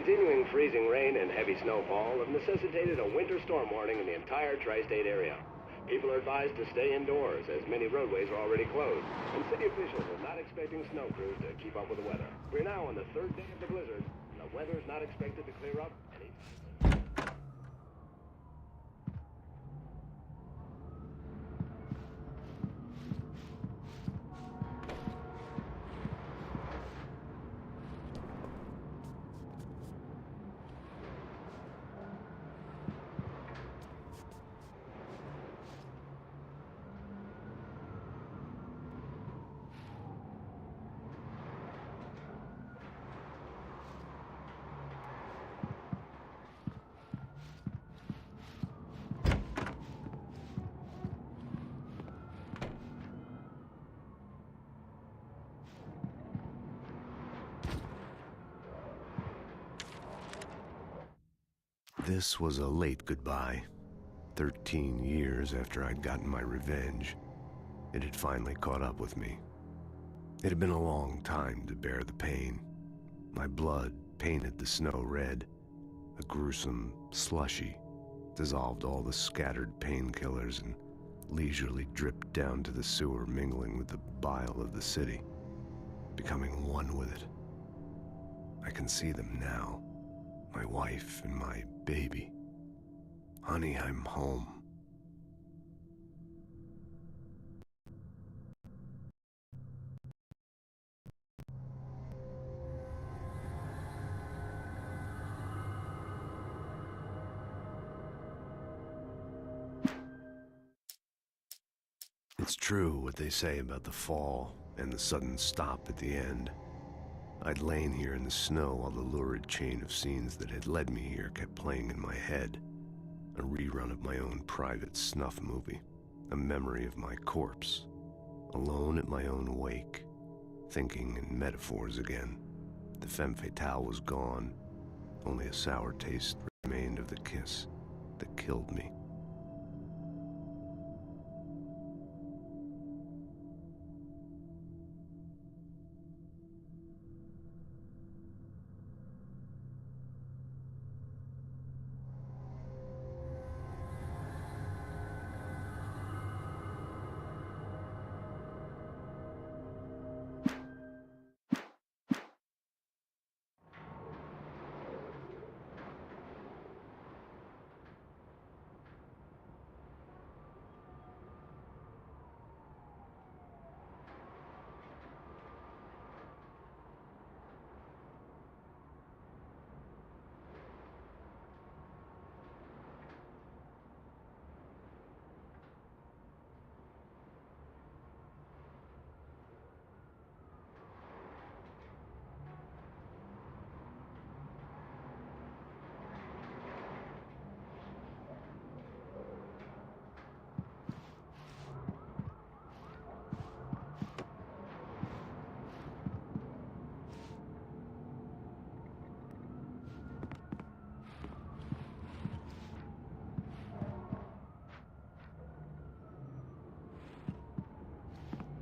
continuing freezing rain and heavy snowfall have necessitated a winter storm warning in the entire tri-state area. People are advised to stay indoors, as many roadways are already closed, and city officials are not expecting snow crews to keep up with the weather. We're now on the third day of the blizzard, and the weather is not expected to clear up anytime soon. This was a late goodbye. 13 years after I'd gotten my revenge, it had finally caught up with me. It had been a long time to bear the pain. My blood painted the snow red. A gruesome slushy dissolved all the scattered painkillers and leisurely dripped down to the sewer, mingling with the bile of the city, becoming one with it. I can see them now. My wife and my baby. Honey, I'm home. It's true what they say about the fall and the sudden stop at the end. I'd lain here in the snow while the lurid chain of scenes that had led me here kept playing in my head. A rerun of my own private snuff movie. A memory of my corpse. Alone at my own wake. Thinking in metaphors again. The femme fatale was gone. Only a sour taste remained of the kiss that killed me.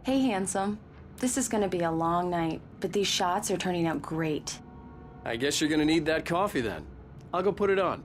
Hey, handsome. This is gonna be a long night, but these shots are turning out great. I guess you're gonna need that coffee then. I'll go put it on.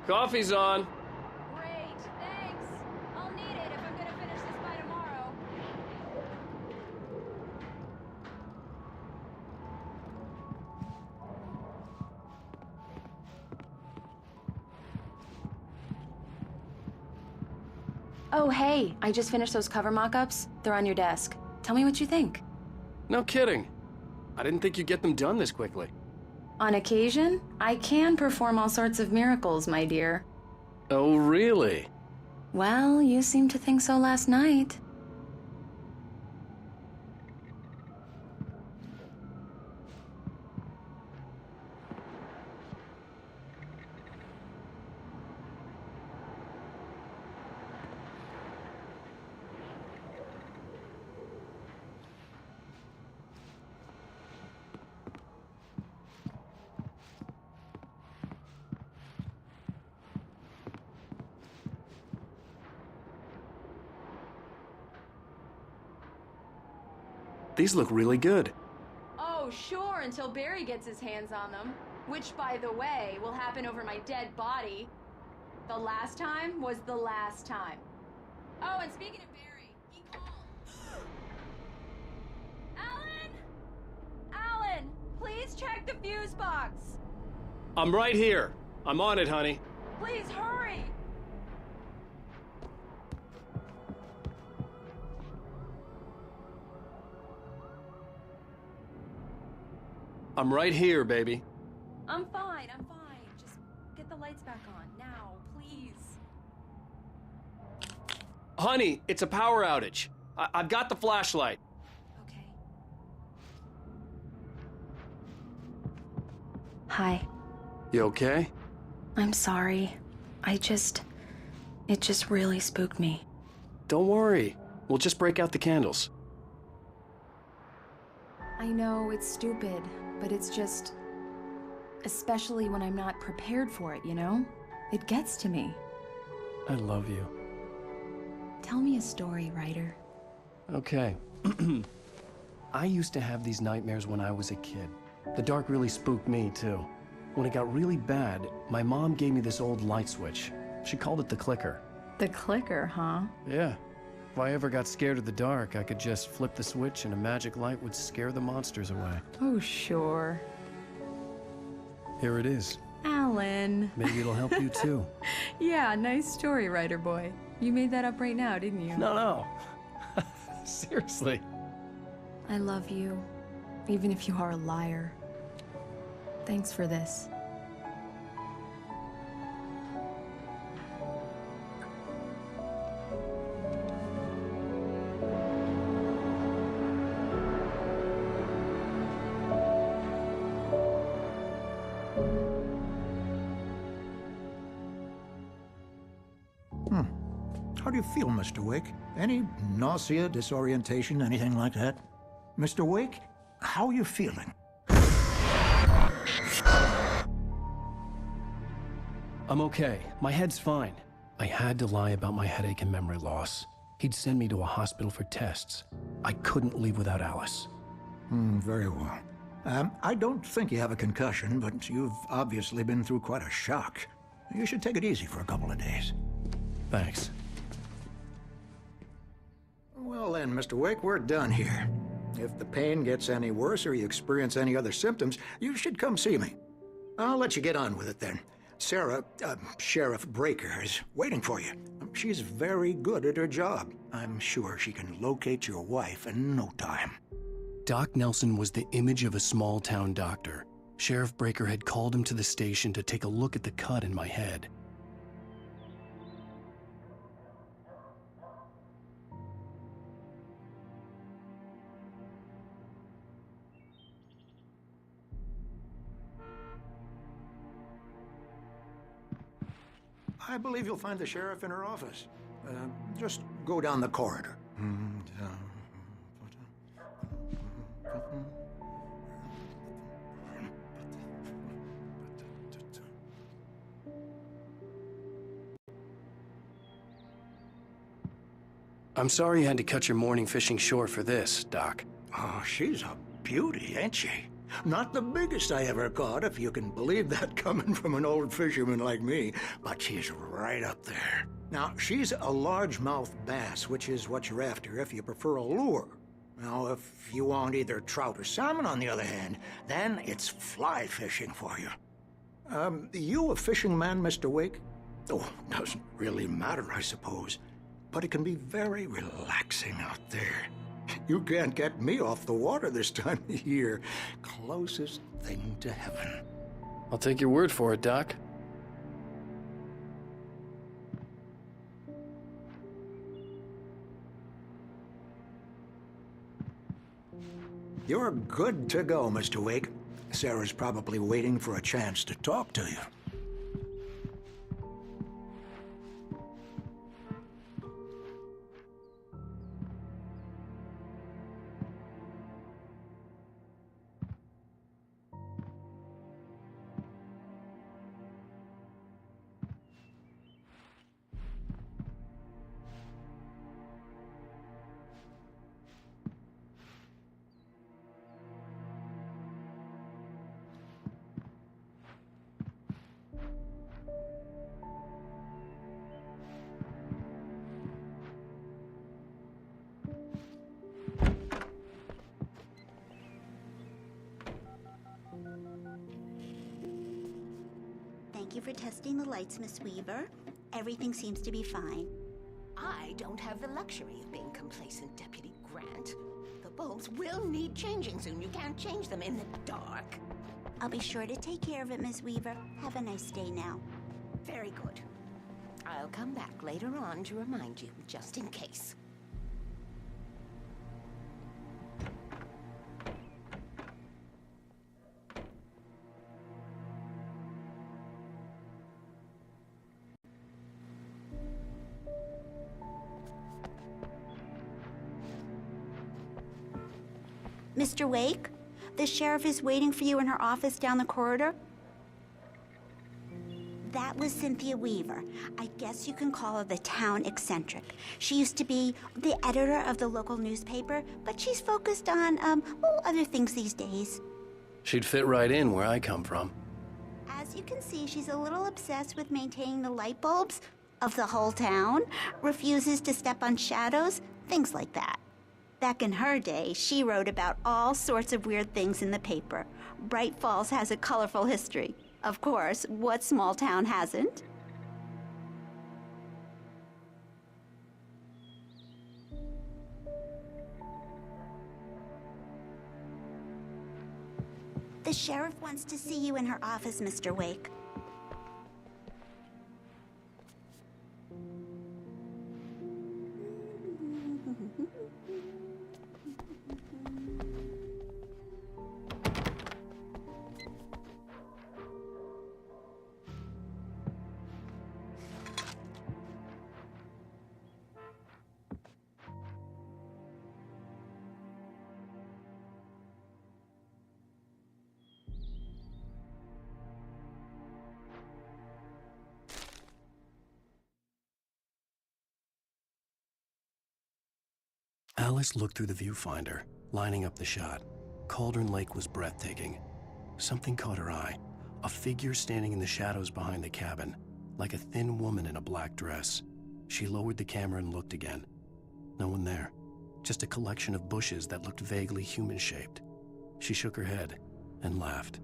Coffee's on. Oh, hey, I just finished those cover mock-ups. They're on your desk. Tell me what you think. No kidding. I didn't think you'd get them done this quickly. On occasion, I can perform all sorts of miracles, my dear. Oh, really? Well, you seemed to think so last night. These look really good. Oh, sure, until Barry gets his hands on them. Which, by the way, will happen over my dead body. The last time was the last time. Oh, and speaking of Barry, he called. Alan! Alan, please check the fuse box. I'm right here. I'm on it, honey. Please hurry. I'm right here, baby. I'm fine. Just get the lights back on, now, please. Honey, it's a power outage. I've got the flashlight. Okay. Hi. You okay? I'm sorry. It just really spooked me. Don't worry. We'll just break out the candles. I know it's stupid, but it's just... especially when I'm not prepared for it, you know? It gets to me. I love you. Tell me a story, writer. Okay. I used to have these nightmares when I was a kid. The dark really spooked me, too. When it got really bad, my mom gave me this old light switch. She called it the clicker. The clicker, huh? Yeah. If I ever got scared of the dark, I could just flip the switch and a magic light would scare the monsters away. Oh, sure. Here it is. Alan. Maybe it'll help you, too. Yeah, nice story, writer boy. You made that up right now, didn't you? No. Seriously. I love you, even if you are a liar. Thanks for this. How do you feel, Mr. Wake? Any nausea, disorientation, anything like that? Mr. Wake, how are you feeling? I'm okay. My head's fine. I had to lie about my headache and memory loss. He'd send me to a hospital for tests. I couldn't leave without Alice. Very well. I don't think you have a concussion, but you've obviously been through quite a shock. You should take it easy for a couple of days. Thanks. Well then, Mr. Wake, we're done here. If the pain gets any worse or you experience any other symptoms, you should come see me. I'll let you get on with it then. Sarah, Sheriff Breaker, is waiting for you. She's very good at her job. I'm sure she can locate your wife in no time. Doc Nelson was the image of a small-town doctor. Sheriff Breaker had called him to the station to take a look at the cut in my head. I believe you'll find the sheriff in her office. Just go down the corridor. I'm sorry you had to cut your morning fishing short for this, Doc. Oh, she's a beauty, ain't she? Not the biggest I ever caught, if you can believe that coming from an old fisherman like me, but she's right up there. Now, she's a largemouth bass, which is what you're after if you prefer a lure. Now, if you want either trout or salmon, on the other hand, then it's fly fishing for you. You a fishing man, Mr. Wake? Oh, doesn't really matter, I suppose. but it can be very relaxing out there. You can't get me off the water this time of year. Closest thing to heaven. I'll take your word for it, Doc. You're good to go, Mr. Wake. Sarah's probably waiting for a chance to talk to you. Thank you for testing the lights, Miss Weaver. Everything seems to be fine. I don't have the luxury of being complacent, Deputy Grant. The bulbs will need changing soon. You can't change them in the dark. I'll be sure to take care of it, Miss Weaver. Have a nice day now. Very good. I'll come back later on to remind you, just in case. Mr. Wake, the sheriff is waiting for you in her office down the corridor. That was Cynthia Weaver. I guess you can call her the town eccentric. She used to be the editor of the local newspaper, but she's focused on, other things these days. She'd fit right in where I come from. As you can see, she's a little obsessed with maintaining the light bulbs of the whole town, refuses to step on shadows, things like that. Back in her day, she wrote about all sorts of weird things in the paper. Bright Falls has a colorful history. Of course, what small town hasn't? The sheriff wants to see you in her office, Mr. Wake. Alice looked through the viewfinder, lining up the shot. Cauldron Lake was breathtaking. Something caught her eye. A figure standing in the shadows behind the cabin, like a thin woman in a black dress. She lowered the camera and looked again. No one there. Just a collection of bushes that looked vaguely human-shaped. She shook her head and laughed.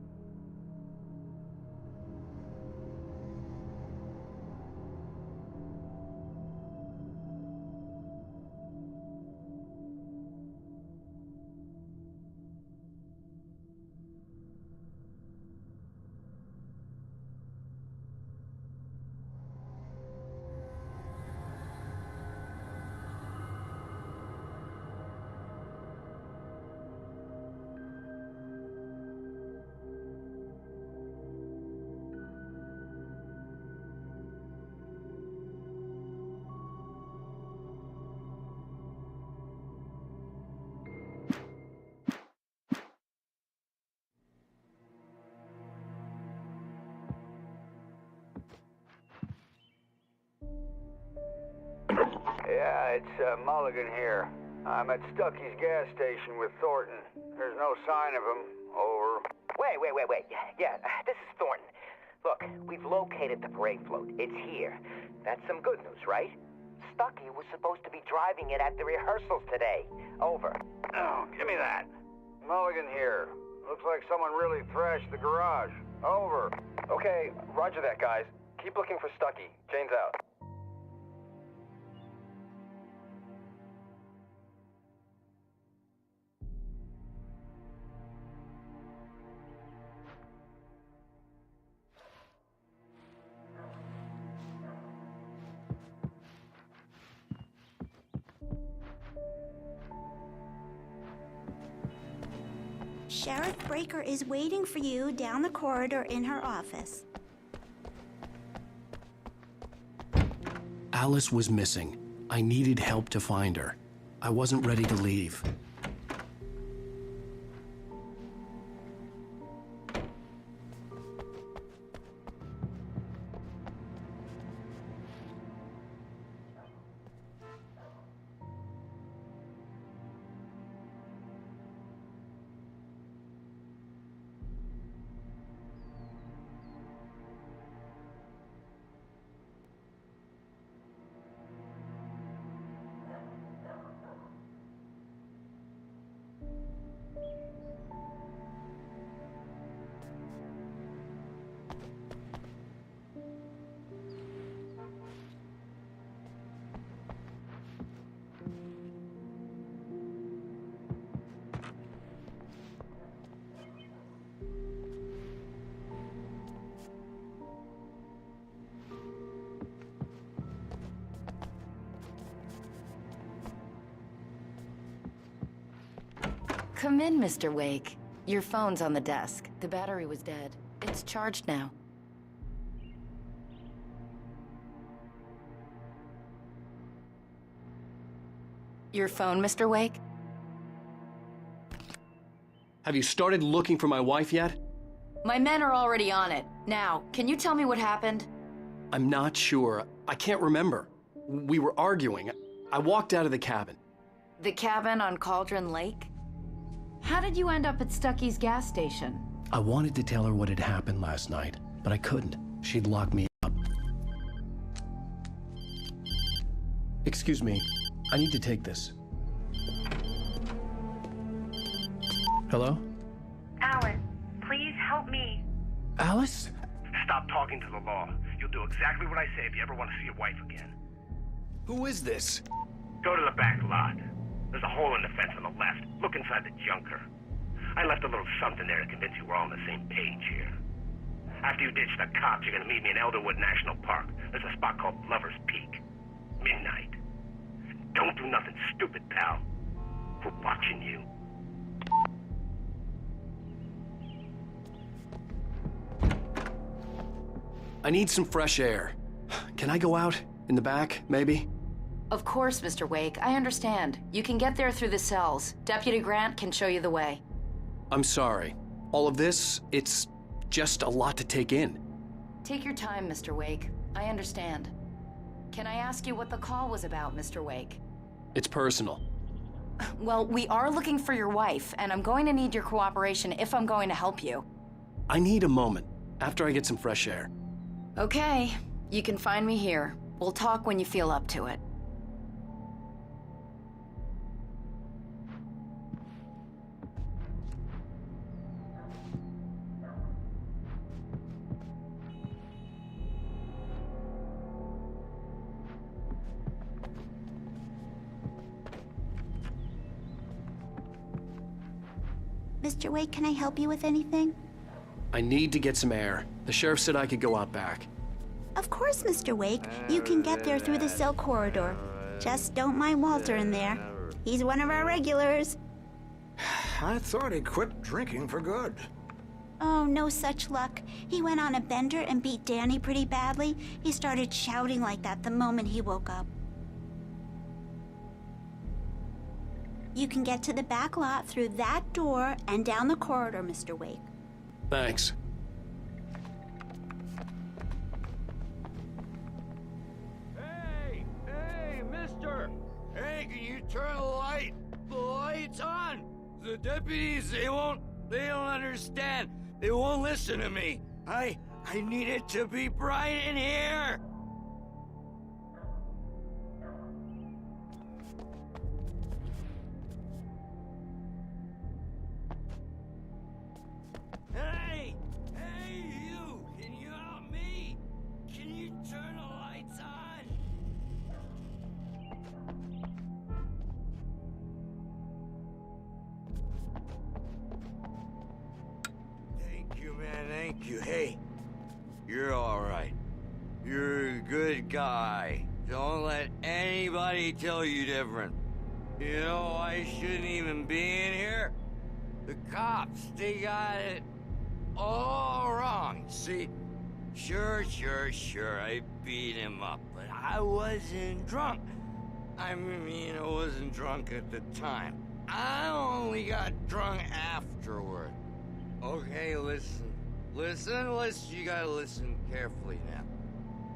Yeah, it's Mulligan here. I'm at Stucky's gas station with Thornton. There's no sign of him. Over. Wait. Yeah, this is Thornton. Look, we've located the parade float. It's here. That's some good news, right? Stucky was supposed to be driving it at the rehearsals today. Over. Oh, give me that. Mulligan here. Looks like someone really thrashed the garage. Over. Okay, roger that, guys. Keep looking for Stucky. Jane's out. Sheriff Breaker is waiting for you down the corridor in her office. Alice was missing. I needed help to find her. I wasn't ready to leave. Come in, Mr. Wake. Your phone's on the desk. The battery was dead. It's charged now. Your phone, Mr. Wake? Have you started looking for my wife yet? My men are already on it. Now, can you tell me what happened? I'm not sure. I can't remember. We were arguing. I walked out of the cabin. The cabin on Cauldron Lake? How did you end up at Stucky's gas station? I wanted to tell her what had happened last night, but I couldn't. She'd lock me up. Excuse me. I need to take this. Hello? Alice, please help me. Alice? Stop talking to the law. You'll do exactly what I say if you ever want to see your wife again. Who is this? Go to the back lot. There's a hole in the fence on the left. Look inside the junker. I left a little something there to convince you we're all on the same page here. After you ditch the cops, you're gonna meet me in Elderwood National Park. There's a spot called Lover's Peak. Midnight. Don't do nothing stupid, pal. We're watching you. I need some fresh air. Can I go out? In the back, maybe? Of course, Mr. Wake. I understand. You can get there through the cells. Deputy Grant can show you the way. I'm sorry. All of this, it's just a lot to take in. Take your time, Mr. Wake. I understand. Can I ask you what the call was about, Mr. Wake? It's personal. Well, we are looking for your wife, and I'm going to need your cooperation if I'm going to help you. I need a moment, after I get some fresh air. Okay. You can find me here. We'll talk when you feel up to it. Mr. Wake, can I help you with anything? I need to get some air. The sheriff said I could go out back. Of course, Mr. Wake. You can get there through the cell corridor. Just don't mind Walter in there. He's one of our regulars. I thought he quit drinking for good. Oh, no such luck. He went on a bender and beat Danny pretty badly. He started shouting like that the moment he woke up. You can get to the back lot through that door and down the corridor, Mr. Wake. Thanks. Hey, mister! Hey, can you turn the lights on? The deputies, they don't understand. They won't listen to me. I need it to be bright in here. Hey, you! Can you help me? Can you turn the lights on? Thank you, man, thank you. Hey, you're all right. You're a good guy. Don't let anybody tell you different. You know I shouldn't even be in here? The cops, they got it all wrong. See, sure, I beat him up, but I wasn't drunk. I mean, I wasn't drunk at the time. I only got drunk afterward. Okay, listen, you gotta listen carefully now.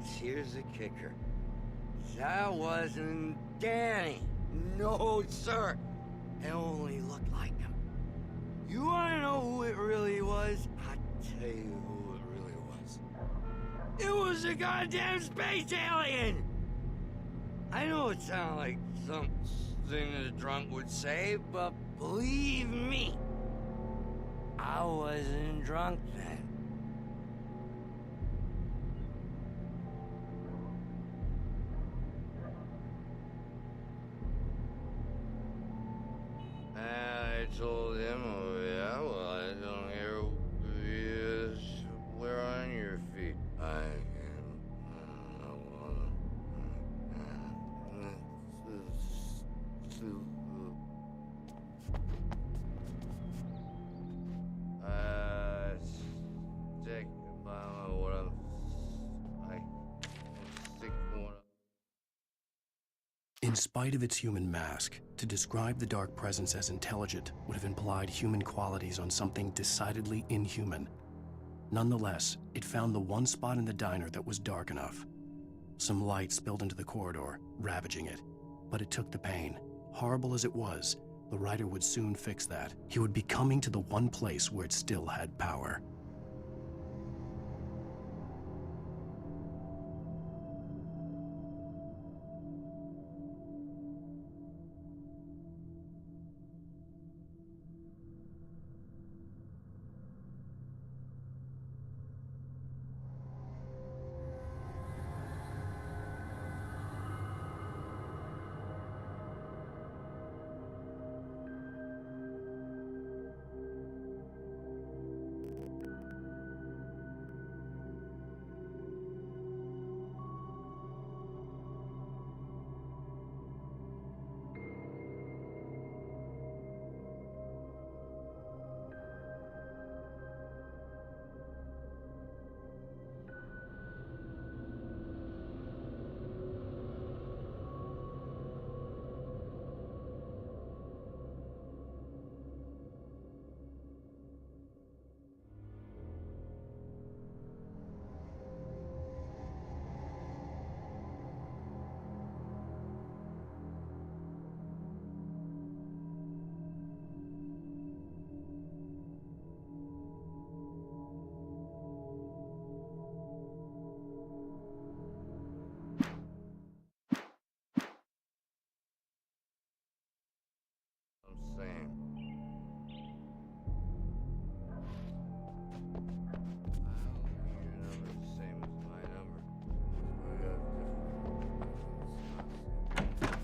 Here's the kicker. That wasn't Danny. No, sir. It only looked like him. You wanna know who it really was? I'll tell you who it really was. It was a goddamn space alien! I know it sounds like something a drunk would say, but believe me, I wasn't drunk then. I told him, oh yeah, well, I don't hear you swear on your feet. I stick by what I'm stick one. In spite of its human mask, to describe the dark presence as intelligent would have implied human qualities on something decidedly inhuman. Nonetheless, it found the one spot in the diner that was dark enough. Some light spilled into the corridor, ravaging it. But it took the pain. Horrible as it was, the writer would soon fix that. He would be coming to the one place where it still had power.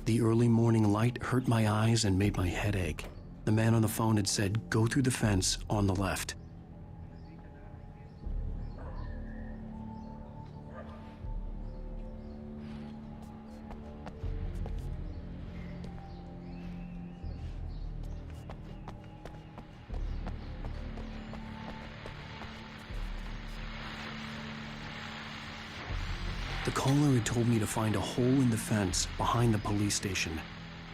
The early morning light hurt my eyes and made my head ache. The man on the phone had said, go through the fence on the left. The caller had told me to find a hole in the fence behind the police station.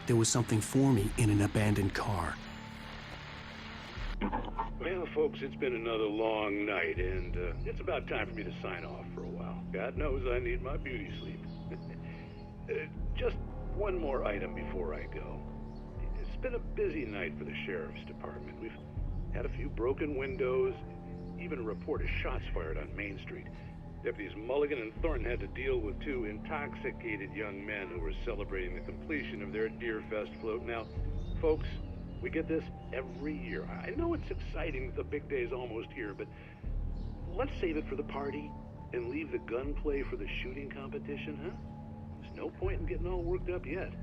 There was something for me in an abandoned car. Well, folks, it's been another long night, and it's about time for me to sign off for a while. God knows I need my beauty sleep. Just one more item before I go. It's been a busy night for the sheriff's department. We've had a few broken windows, even a report of shots fired on Main Street. Deputies Mulligan and Thornton had to deal with two intoxicated young men who were celebrating the completion of their Deerfest float. Now, folks, we get this every year. I know it's exciting that the big day's almost here, but let's save it for the party and leave the gunplay for the shooting competition, huh? There's no point in getting all worked up yet.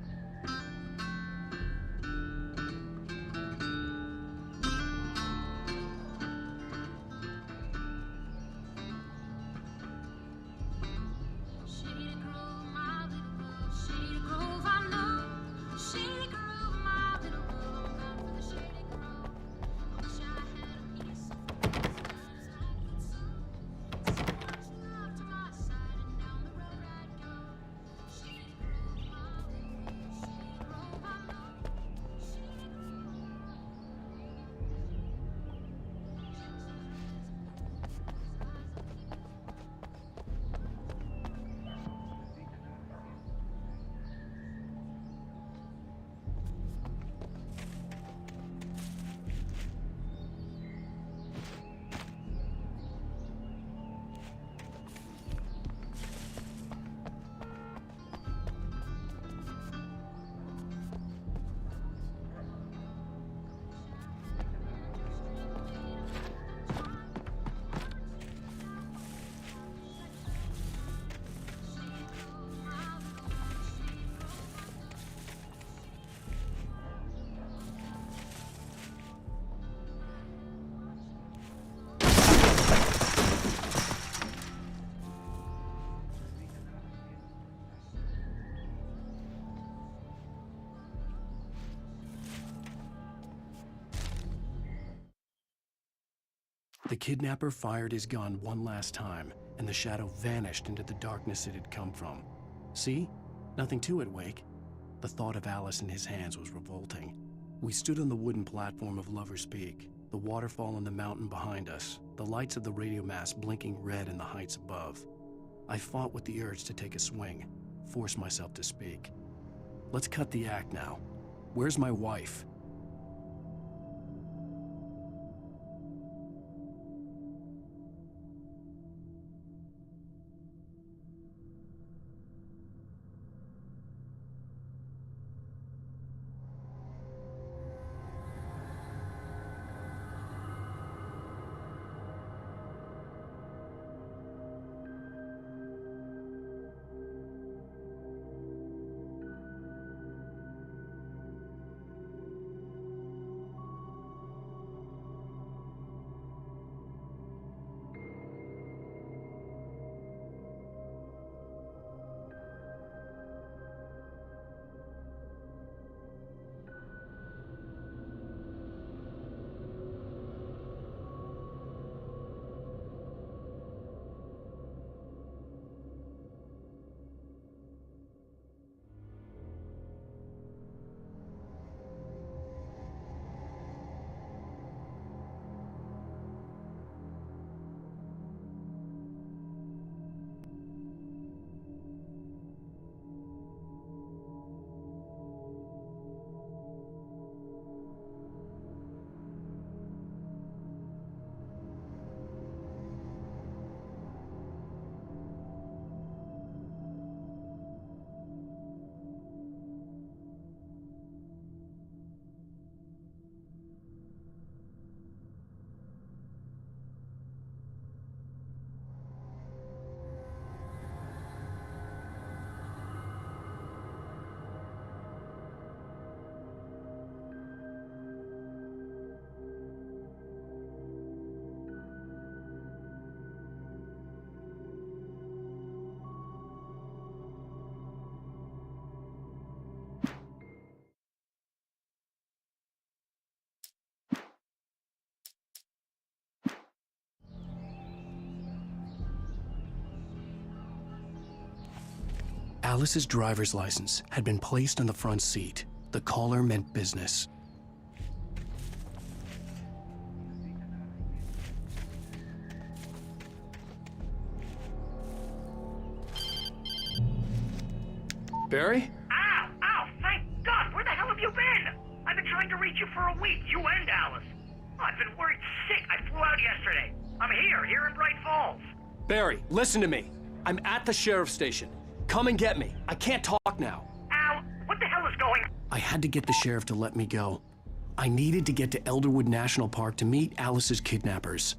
The kidnapper fired his gun one last time, and the shadow vanished into the darkness it had come from. See? Nothing to it, Wake. The thought of Alice in his hands was revolting. We stood on the wooden platform of Lover's Peak, the waterfall on the mountain behind us, the lights of the radio mast blinking red in the heights above. I fought with the urge to take a swing, force myself to speak. Let's cut the act now. Where's my wife? Alice's driver's license had been placed on the front seat. The caller meant business. Barry? Ow! Ow! Thank God! Where the hell have you been? I've been trying to reach you for a week, you and Alice. Oh, I've been worried sick. I flew out yesterday. I'm here in Bright Falls. Barry, listen to me. I'm at the sheriff's station. Come and get me. I can't talk now. Ow! What the hell is going on? I had to get the sheriff to let me go. I needed to get to Elderwood National Park to meet Alice's kidnappers.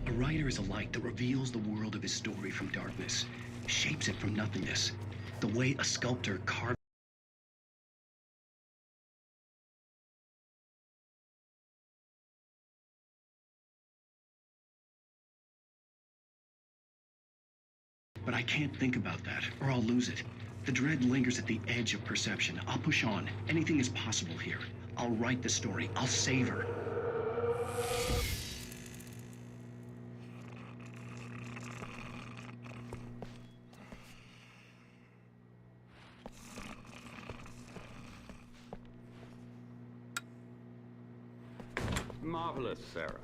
A writer is a light that reveals the world of his story from darkness, shapes it from nothingness, the way a sculptor carves. But I can't think about that, or I'll lose it. The dread lingers at the edge of perception. I'll push on. Anything is possible here. I'll write the story. I'll save her. Marvelous, Sarah.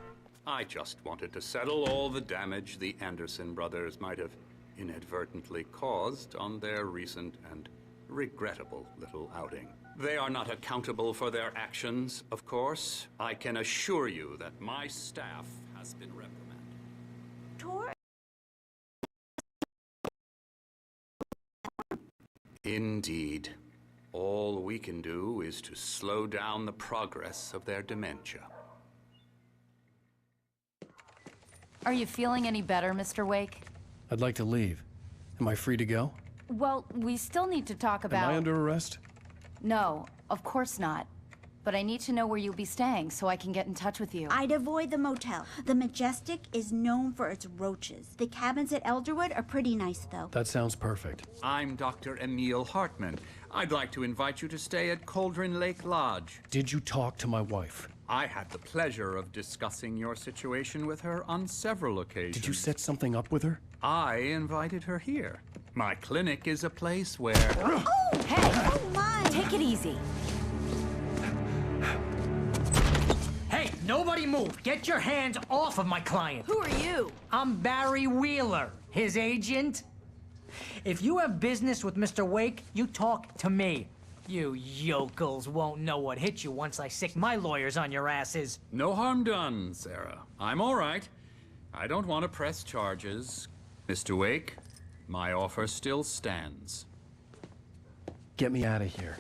I just wanted to settle all the damage the Anderson brothers might have inadvertently caused on their recent and regrettable little outing. They are not accountable for their actions, of course. I can assure you that my staff has been reprimanded. Tor? Indeed. All we can do is to slow down the progress of their dementia. Are you feeling any better, Mr. Wake? I'd like to leave. Am I free to go? Well, we still need to talk about... Am I under arrest? No, of course not. But I need to know where you'll be staying so I can get in touch with you. I'd avoid the motel. The Majestic is known for its roaches. The cabins at Elderwood are pretty nice, though. That sounds perfect. I'm Dr. Emil Hartman. I'd like to invite you to stay at Cauldron Lake Lodge. Did you talk to my wife? I had the pleasure of discussing your situation with her on several occasions. Did you set something up with her? I invited her here. My clinic is a place where... Oh! Hey! Oh, my! Take it easy. Hey, nobody move! Get your hands off of my client! Who are you? I'm Barry Wheeler, his agent. If you have business with Mr. Wake, you talk to me. You yokels won't know what hit you once I sick my lawyers on your asses. No harm done, Sarah. I'm all right. I don't want to press charges. Mr. Wake, my offer still stands. Get me out of here.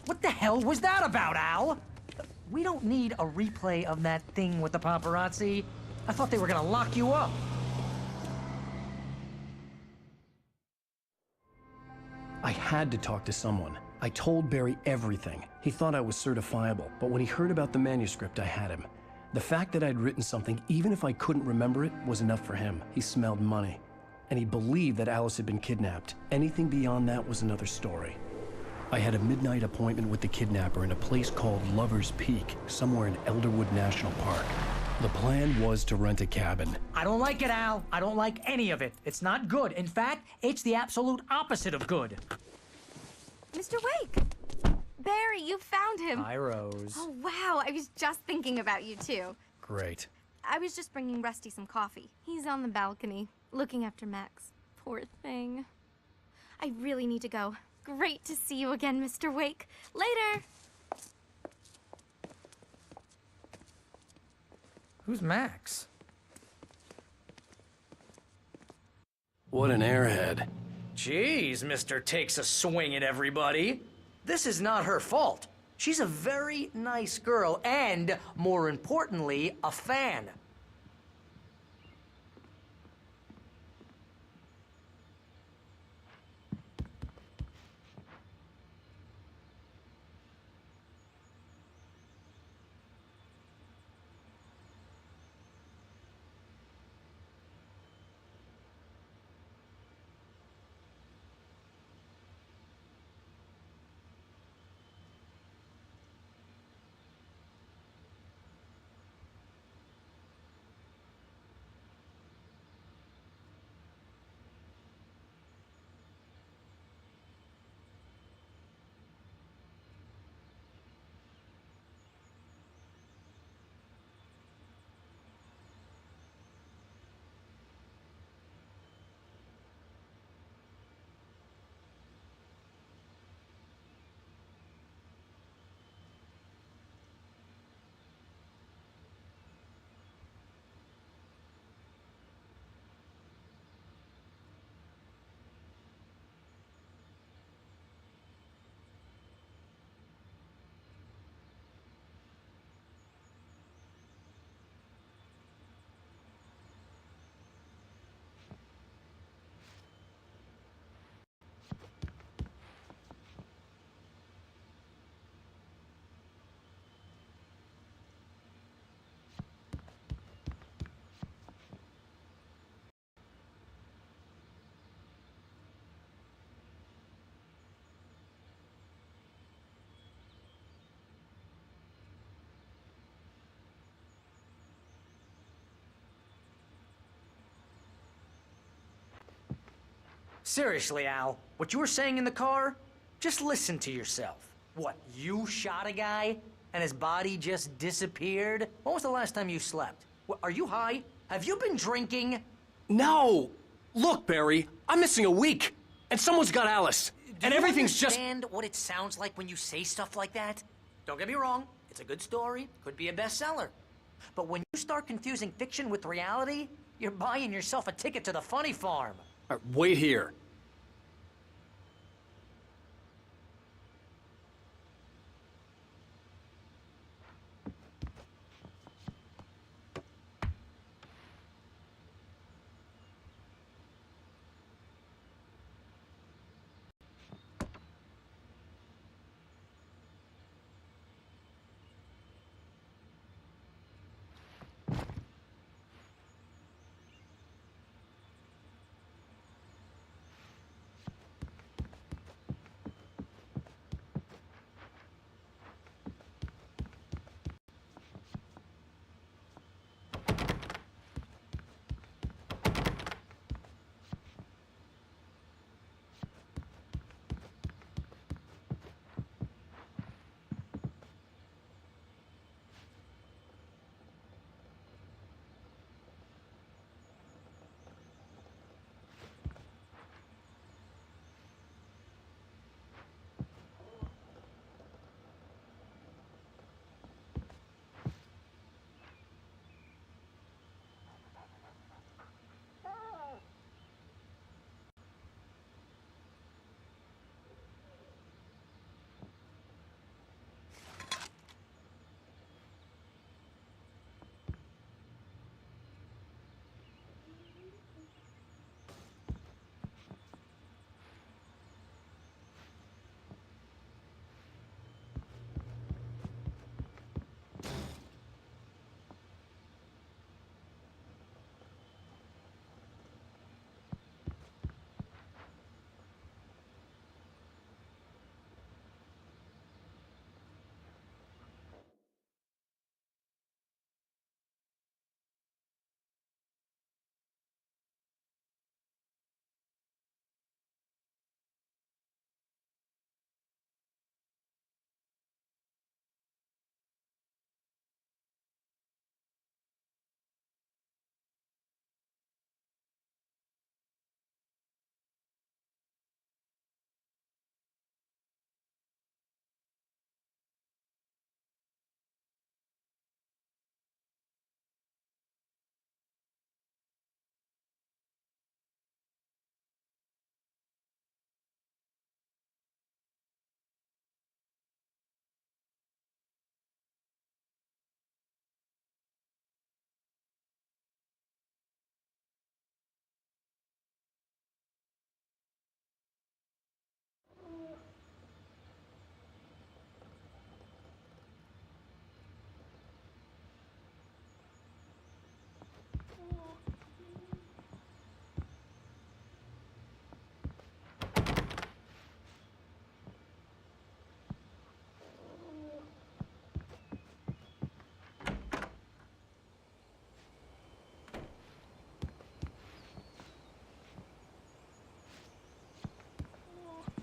What the hell was that about, Al? We don't need a replay of that thing with the paparazzi. I thought they were gonna lock you up. I had to talk to someone. I told Barry everything. He thought I was certifiable, but when he heard about the manuscript, I had him. The fact that I'd written something, even if I couldn't remember it, was enough for him. He smelled money. And he believed that Alice had been kidnapped. Anything beyond that was another story. I had a midnight appointment with the kidnapper in a place called Lover's Peak, somewhere in Elderwood National Park. The plan was to rent a cabin. I don't like it, Al. I don't like any of it. It's not good. In fact, it's the absolute opposite of good. Mr. Wake! Barry, you found him. Hi, Rose. Oh, wow. I was just thinking about you, too. Great. I was just bringing Rusty some coffee. He's on the balcony, looking after Max. Poor thing. I really need to go. Great to see you again, Mr. Wake. Later! Who's Max? What an airhead. Jeez, Mr. Takes a swing at everybody. This is not her fault. She's a very nice girl and, more importantly, a fan. Seriously, Al, what you were saying in the car? Just listen to yourself. What, you shot a guy and his body just disappeared? When was the last time you slept? What, are you high? Have you been drinking? No! Look, Barry, I'm missing a week, and someone's got Alice, and everything's just... Do you understand what it sounds like when you say stuff like that? Don't get me wrong, it's a good story, could be a bestseller. But when you start confusing fiction with reality, you're buying yourself a ticket to the funny farm. All right, wait here.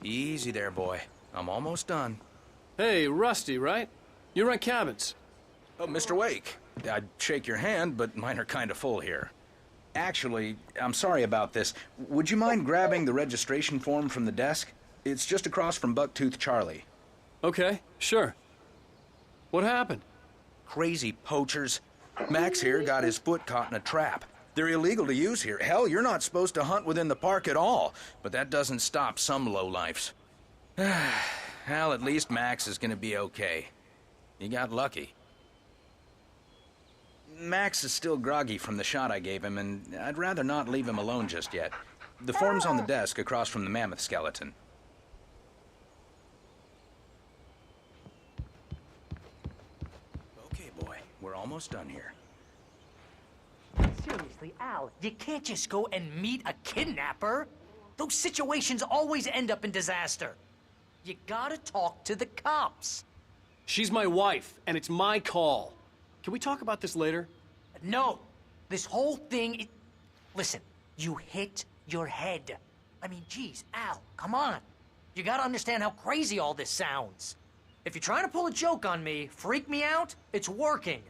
Easy there, boy. I'm almost done. Hey, Rusty, right? You rent cabins. Oh, Mr. Wake. I'd shake your hand, but mine are kind of full here. Actually, I'm sorry about this. Would you mind grabbing the registration form from the desk? It's just across from Bucktooth Charlie. Okay, sure. What happened? Crazy poachers. Max here got his foot caught in a trap. They're illegal to use here. Hell, you're not supposed to hunt within the park at all. But that doesn't stop some lowlifes. Well, at least Max is gonna be okay. You got lucky. Max is still groggy from the shot I gave him, and I'd rather not leave him alone just yet. The form's on the desk across from the mammoth skeleton. Okay, boy. We're almost done here. Seriously, Al, you can't just go and meet a kidnapper. Those situations always end up in disaster. You gotta talk to the cops. She's my wife, and it's my call. Can we talk about this later? No. This whole thing... Listen, you hit your head. I mean, geez, Al, come on. You gotta understand how crazy all this sounds. If you're trying to pull a joke on me, freak me out, it's working.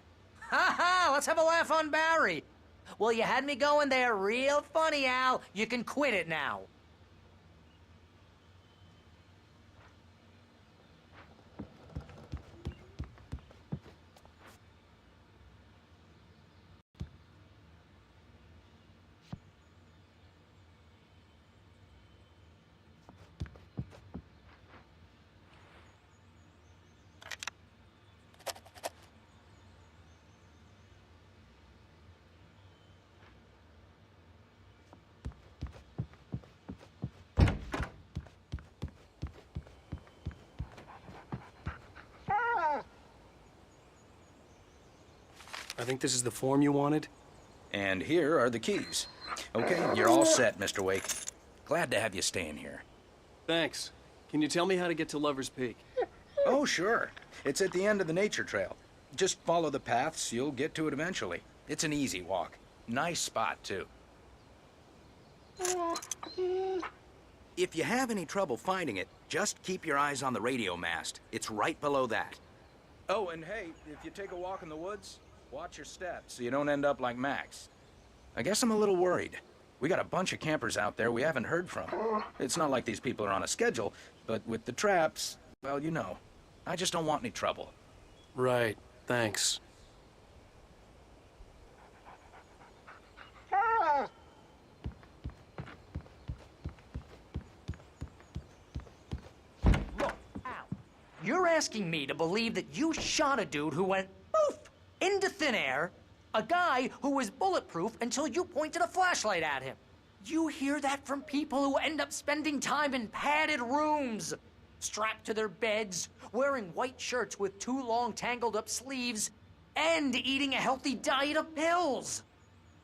Ha ha, let's have a laugh on Barry. Well, you had me going there real funny, Al. You can quit it now. I think this is the form you wanted. And here are the keys. Okay, you're all set, Mr. Wake. Glad to have you staying here. Thanks. Can you tell me how to get to Lover's Peak? Oh, sure. It's at the end of the nature trail. Just follow the paths, you'll get to it eventually. It's an easy walk. Nice spot, too. If you have any trouble finding it, just keep your eyes on the radio mast. It's right below that. Oh, and hey, if you take a walk in the woods, watch your steps so you don't end up like Max. I guess I'm a little worried. We got a bunch of campers out there we haven't heard from. It's not like these people are on a schedule, but with the traps, well, you know. I just don't want any trouble. Right. Thanks. Look, Al, you're asking me to believe that you shot a dude who went poof into thin air, a guy who was bulletproof until you pointed a flashlight at him. You hear that from people who end up spending time in padded rooms, strapped to their beds, wearing white shirts with too long tangled up sleeves, and eating a healthy diet of pills.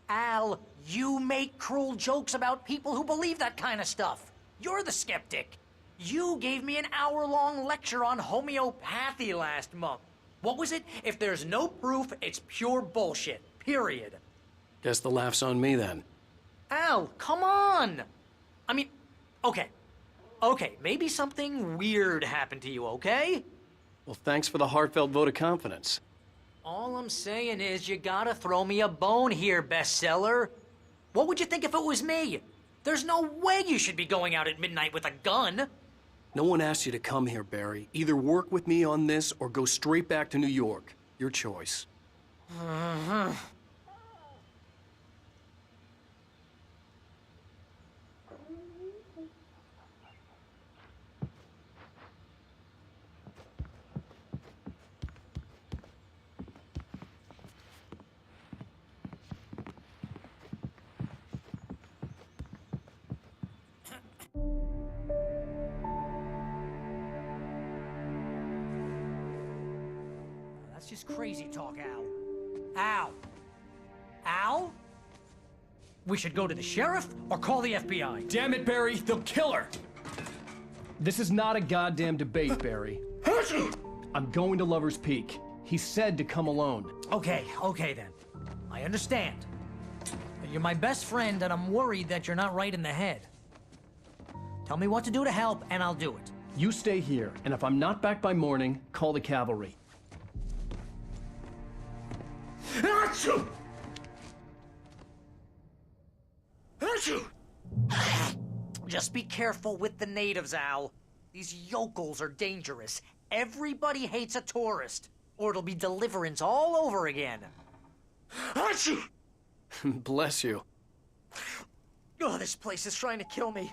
Al, you make cruel jokes about people who believe that kind of stuff. You're the skeptic. You gave me an hour-long lecture on homeopathy last month. What was it? If there's no proof, it's pure bullshit. Period. Guess the laugh's on me then. Al, come on! I mean, okay. Okay, maybe something weird happened to you, okay? Well, thanks for the heartfelt vote of confidence. All I'm saying is you gotta throw me a bone here, bestseller. What would you think if it was me? There's no way you should be going out at midnight with a gun. No one asked you to come here, Barry. Either work with me on this or go straight back to New York. Your choice. That's just crazy talk, Al. Al? Al? We should go to the sheriff or call the FBI. Damn it, Barry, they'll kill her! This is not a goddamn debate, Barry. I'm going to Lover's Peak. He said to come alone. Okay then. I understand. But you're my best friend and I'm worried that you're not right in the head. Tell me what to do to help and I'll do it. You stay here, and if I'm not back by morning, call the cavalry. Achoo! Achoo! Just be careful with the natives, Al. These yokels are dangerous. Everybody hates a tourist, or it'll be Deliverance all over again. Achoo! Bless you. Oh, this place is trying to kill me.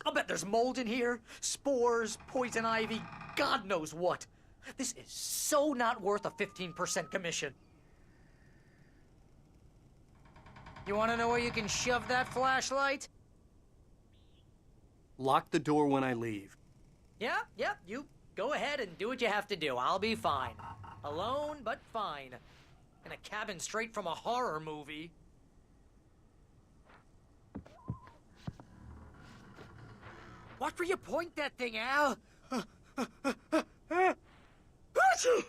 I'll bet there's mold in here, spores, poison ivy, God knows what. This is so not worth a 15% commission. You want to know where you can shove that flashlight? Lock the door when I leave. Yeah, you go ahead and do what you have to do. I'll be fine. Alone, but fine. In a cabin straight from a horror movie. Watch where you point that thing, Al! Achoo!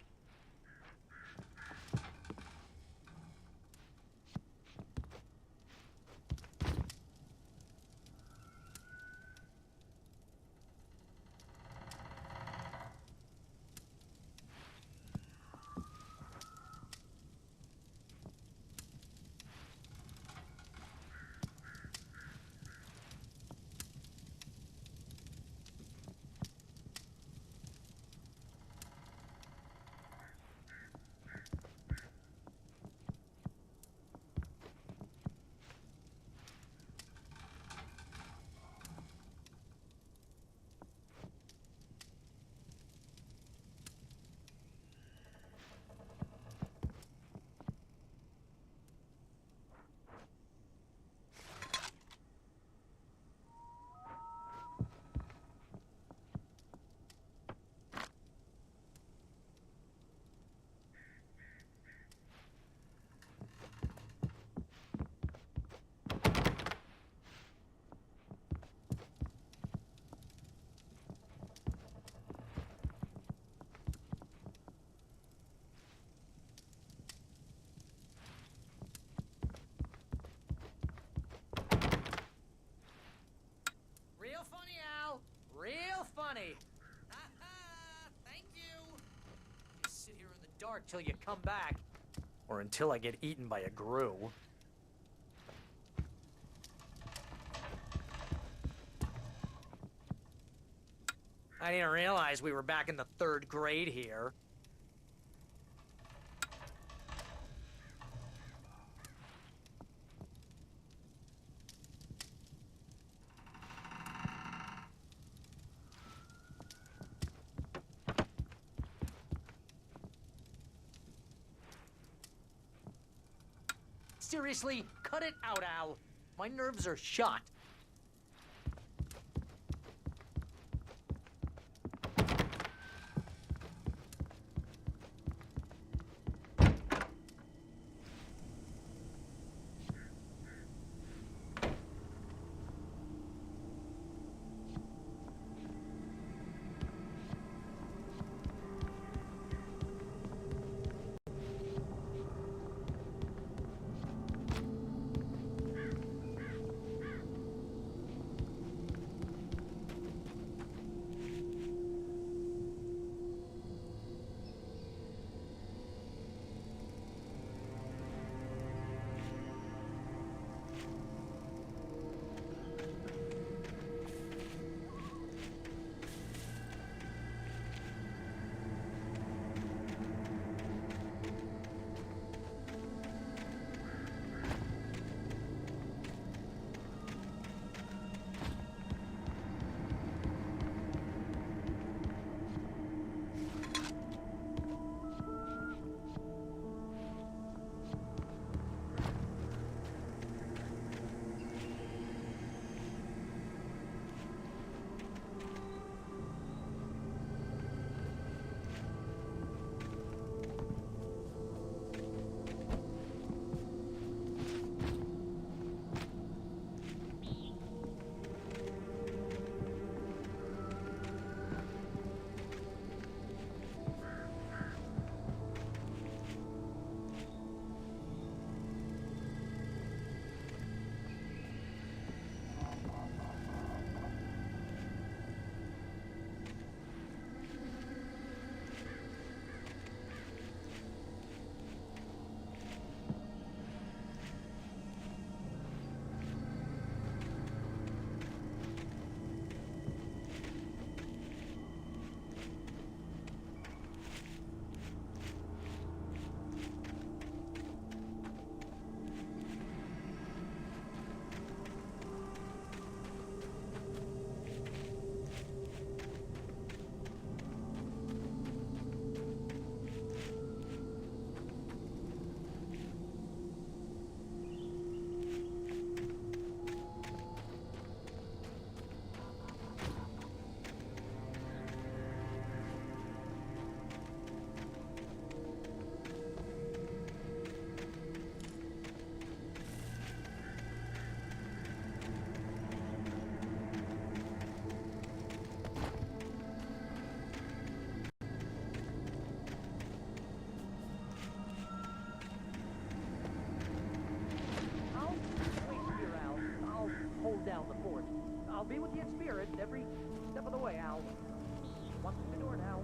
dark till you come back. Or until I get eaten by a grue. I didn't realize we were back in the 3rd grade here. Seriously, cut it out, Al. My nerves are shot. Down the fort. I'll be with you in spirit every step of the way, Al. Walk through the door now.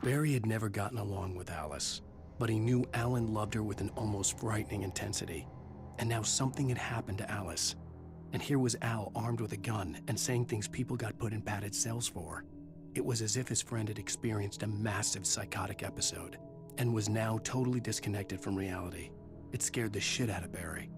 Barry had never gotten along with Alice, but he knew Alan loved her with an almost frightening intensity. And now something had happened to Alice. And here was Al armed with a gun and saying things people got put in padded cells for. It was as if his friend had experienced a massive psychotic episode and was now totally disconnected from reality. It scared the shit out of Barry.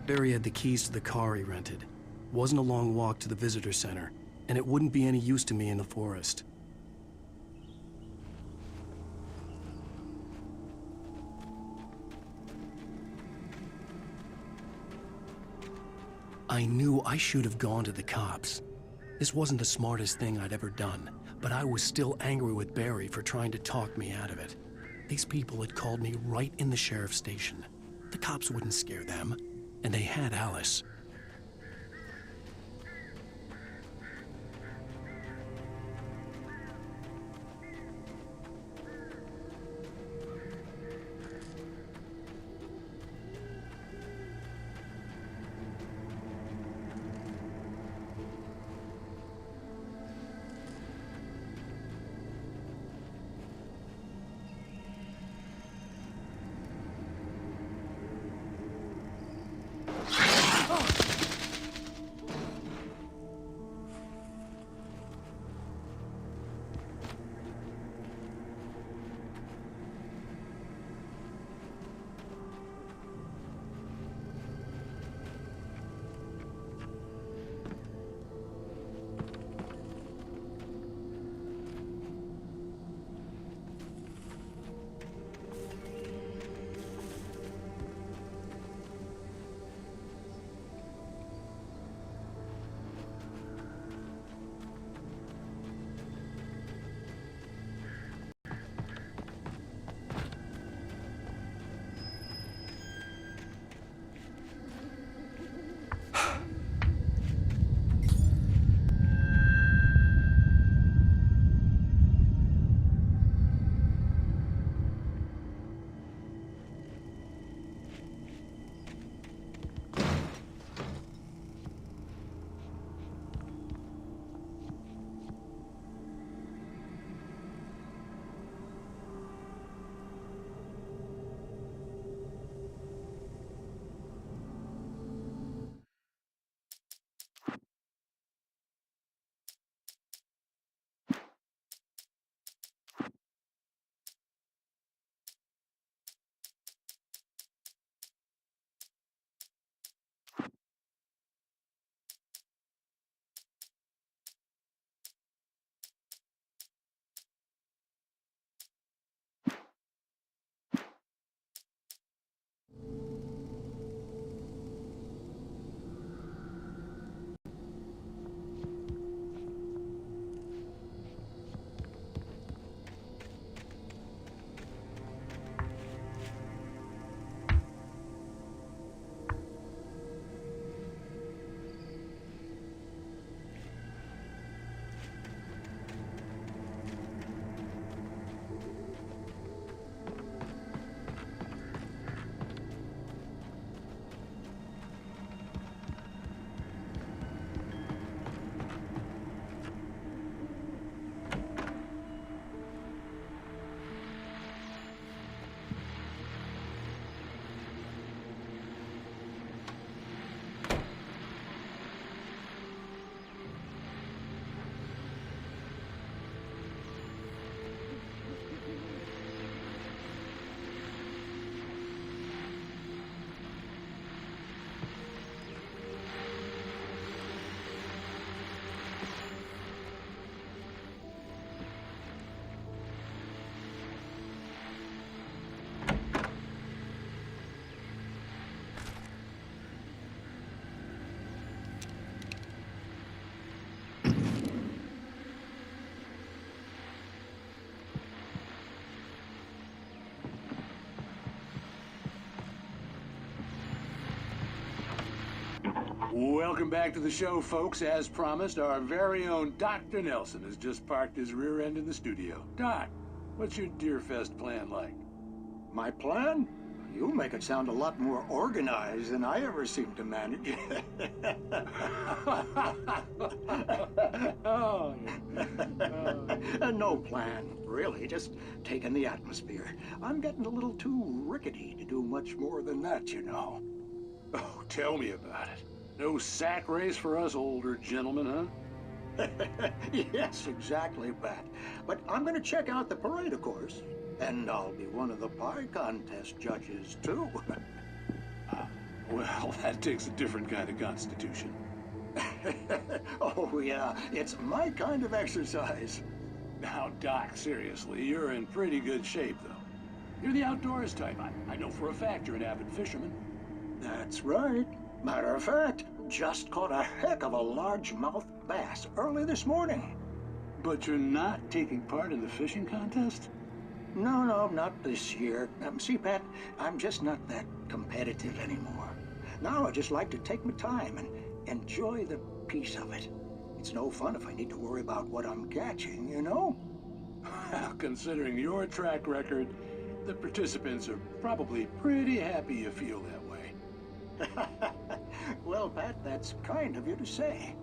Barry had the keys to the car he rented. Wasn't a long walk to the visitor center, and it wouldn't be any use to me in the forest. I knew I should have gone to the cops. This wasn't the smartest thing I'd ever done, but I was still angry with Barry for trying to talk me out of it. These people had called me right in the sheriff's station. The cops wouldn't scare them, and they had Alice. Welcome back to the show, folks. As promised, our very own Dr. Nelson has just parked his rear end in the studio. Doc, what's your Deerfest plan like? My plan? You make it sound a lot more organized than I ever seem to manage. No plan, really. Just taking the atmosphere. I'm getting a little too rickety to do much more than that, you know. Oh, tell me about it. No sack race for us older gentlemen, huh? Yes, exactly, Bat. But I'm going to check out the parade, of course. And I'll be one of the pie contest judges, too. Well, that takes a different kind of constitution. Oh, yeah, it's my kind of exercise. Now, Doc, seriously, you're in pretty good shape, though. You're the outdoors type. I know for a fact you're an avid fisherman. That's right. Matter of fact, just caught a heck of a largemouth bass early this morning. But you're not taking part in the fishing contest? No, not this year. See, Pat, I'm just not that competitive anymore. Now I just like to take my time and enjoy the peace of it. It's no fun if I need to worry about what I'm catching, you know? Considering your track record, the participants are probably pretty happy you feel that way. Well, Pat, that's kind of you to say.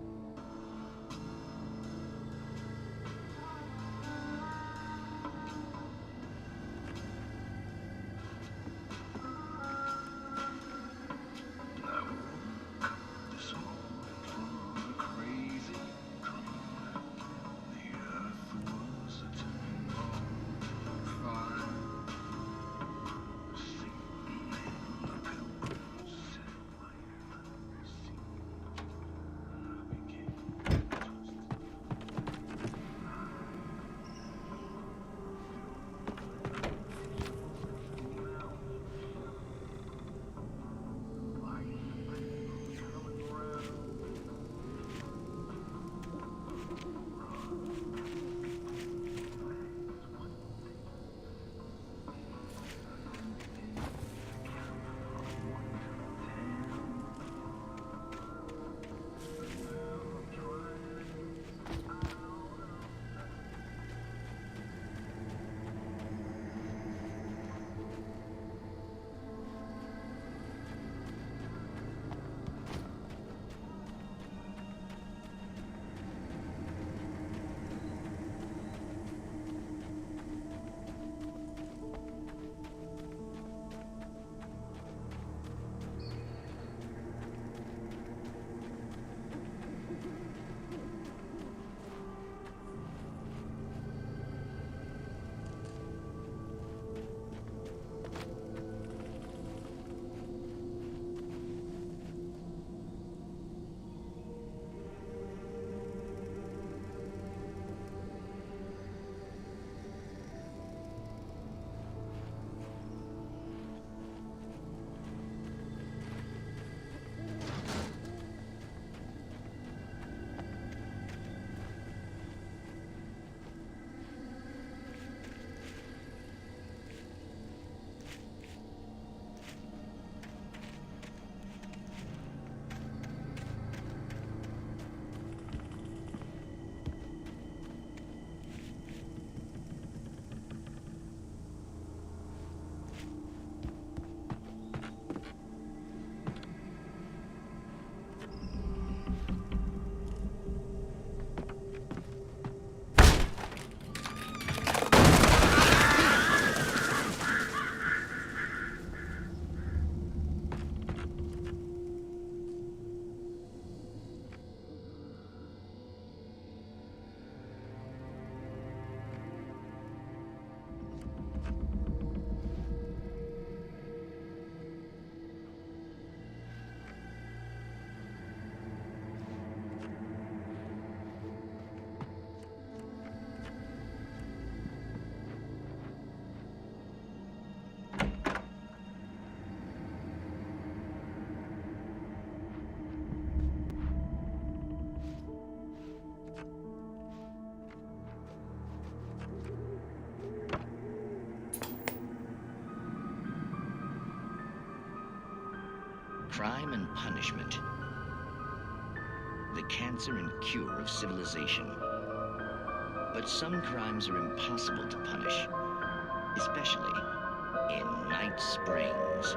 Crime and punishment. The cancer and cure of civilization. But some crimes are impossible to punish, especially in Night Springs.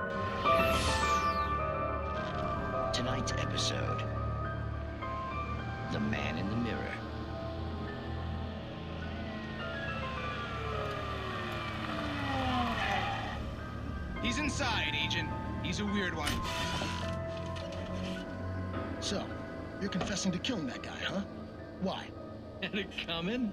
Tonight's episode, The Man in the Mirror. He's inside, Agent. He's a weird one. So, you're confessing to killing that guy, huh? Why? Had it coming?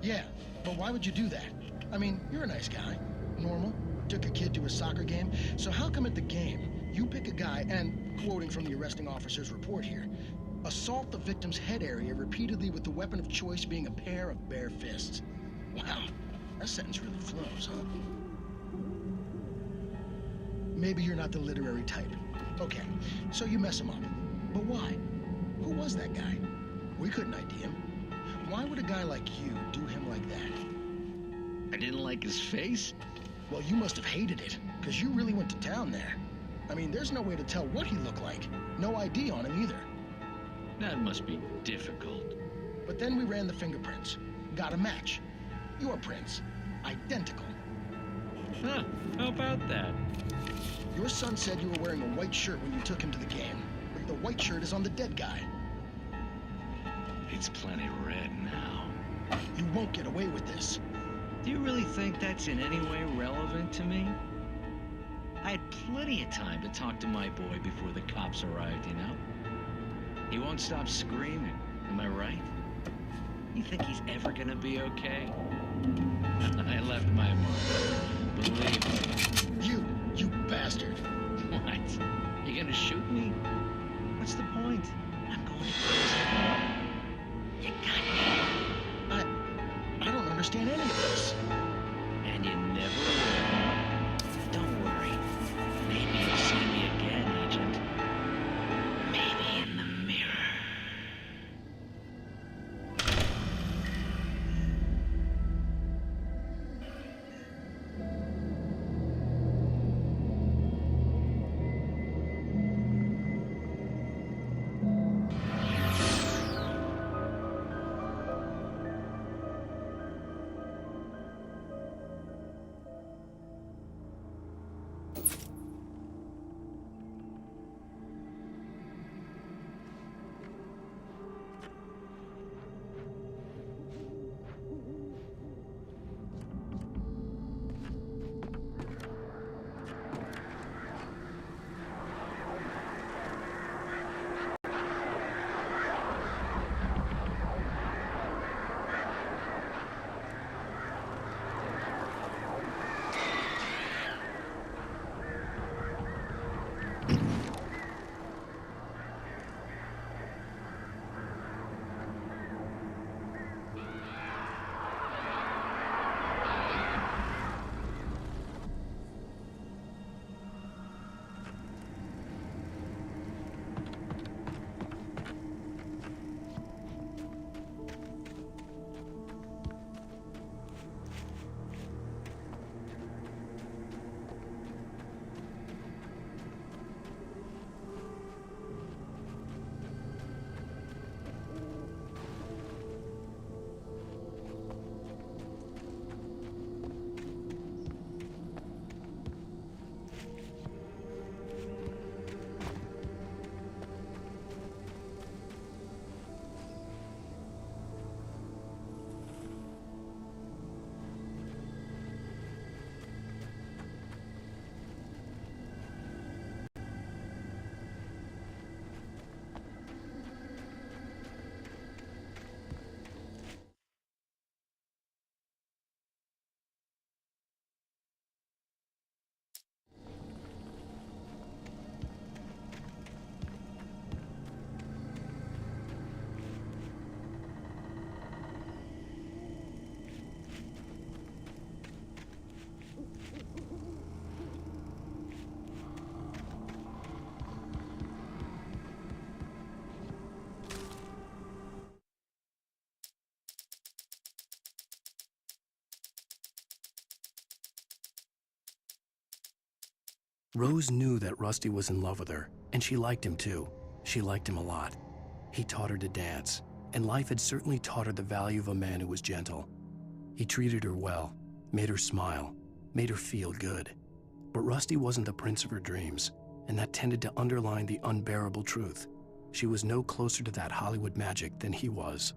Yeah, but why would you do that? I mean, you're a nice guy. Normal. Took a kid to a soccer game. So how come at the game, You pick a guy and, quoting from the arresting officer's report here, assault the victim's head area repeatedly with the weapon of choice being a pair of bare fists. Wow, that sentence really flows, huh? Maybe you're not the literary type. Okay, so you mess him up. But why? Who was that guy? We couldn't ID him. Why would a guy like you do him like that? I didn't like his face? Well, you must have hated it, because you really went to town there. I mean, there's no way to tell what he looked like. No ID on him either. That must be difficult. But then we ran the fingerprints. Got a match. Your prints. Identical. Huh, how about that? Your son said you were wearing a white shirt when you took him to the game, but the white shirt is on the dead guy. It's plenty red now. You won't get away with this. Do you really think that's in any way relevant to me? I had plenty of time to talk to my boy before the cops arrived, you know? He won't stop screaming, am I right? You think he's ever gonna be okay? I left my mark, believe me. You bastard. What? You gonna shoot me? What's the point? I'm going to prison. You got me. I don't understand any of this. And you never will. Don't worry. Maybe you'll see me again, Agent. Maybe in the mirror. Rose knew that Rusty was in love with her, and she liked him too. She liked him a lot. He taught her to dance, and life had certainly taught her the value of a man who was gentle. He treated her well, made her smile, made her feel good. But Rusty wasn't the prince of her dreams, and that tended to underline the unbearable truth. She was no closer to that Hollywood magic than he was.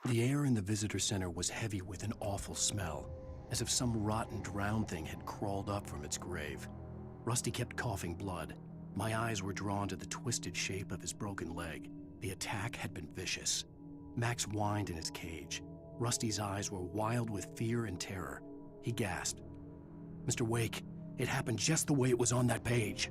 The air in the visitor center was heavy with an awful smell, as if some rotten drowned thing had crawled up from its grave. Rusty kept coughing blood. My eyes were drawn to the twisted shape of his broken leg. The attack had been vicious. Max whined in his cage. Rusty's eyes were wild with fear and terror. He gasped. Mr. Wake, it happened just the way it was on that page.